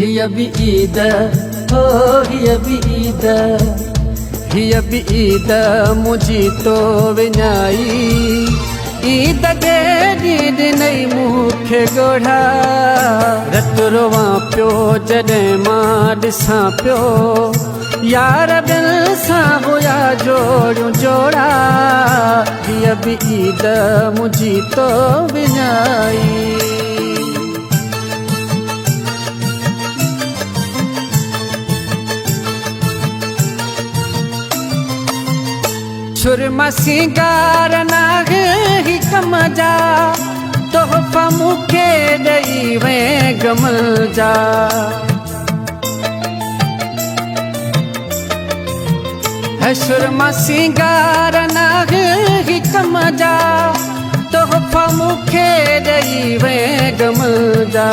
हिय बि ईद हो हिय बि ईद हिय बि ईद मुझी तो विञाई ईद जे ॾींहुं ॾिनई मूंखे ॻोढ़ा रत रोवां पियो जॾहिं मां ॾिसां पियो यार दिल सां हुया जोड़ियूं जोड़ा हिय बि ईद मुझी तो विञाई सुरमा सिंगार नागे ही कम जा तोहफ़ा मूंखे ॾेई वे गमल जा है सुरमा सिंगार नागे ही कम जा तोहफ़ा मूंखे ॾेई वे गमल जा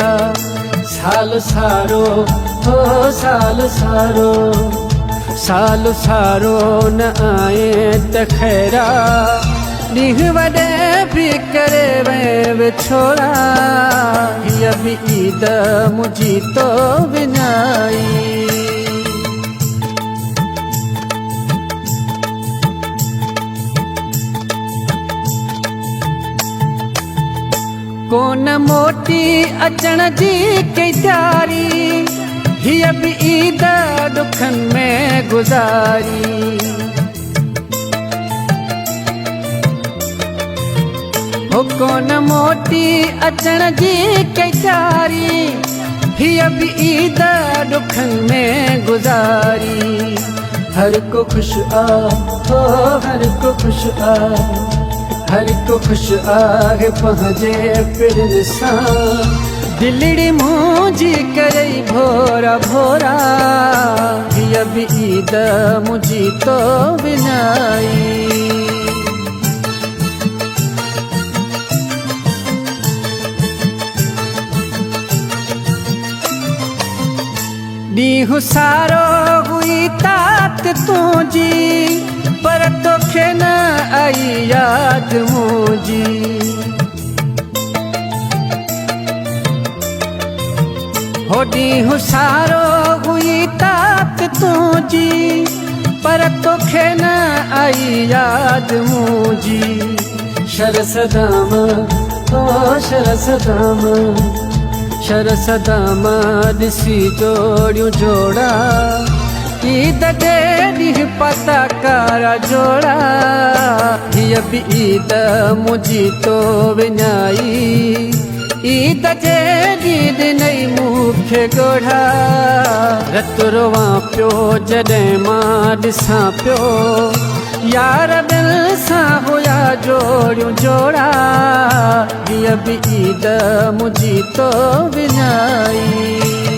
साल सारो हो साल सारो साल सारो न आए त खैरा ॾींहुं वॾे बि करे वे छोड़ा हिय बि ईद मुझी तो विञाई कोन मोटी अचण जी कई तैयारी हिय बि ईद दुखनि में गुज़ारी हो कोन मोटी अचण जी कई तैयारी हिय बि ईद दुखनि में गुज़ारी हर को खुश आ हो हर को खुश आ हर को खुश आहे पंहिंजे पिरनि सां दिलड़ी मुझी करई भोरा भोरा हिय बि ईद मुझी तो विञाई ॾींहुं सारो हुई तात तुंहिंजी पर तोखे न आई यादि मुंहिंजी हो ॾींहुं सारो हुई तात तुंहिंजी पर तोखे न आई यादि मुंहिंजी शरसदाम हो शरसदाम शरसदाम ॾिसी जोड़ियूं जोड़ा ईद जे ॾींहुं पता कारा जोड़ा हिय बि ईद मुझी तो विञाई ईद जे ॾींहुं ॾिनई मूंखे ॻोढ़ा रत रोवां पियो जॾहिं मां ॾिसां पियो यार दिल सां हुया जोड़ियूं जोड़ा हिय बि ईद मुझी तो विञाई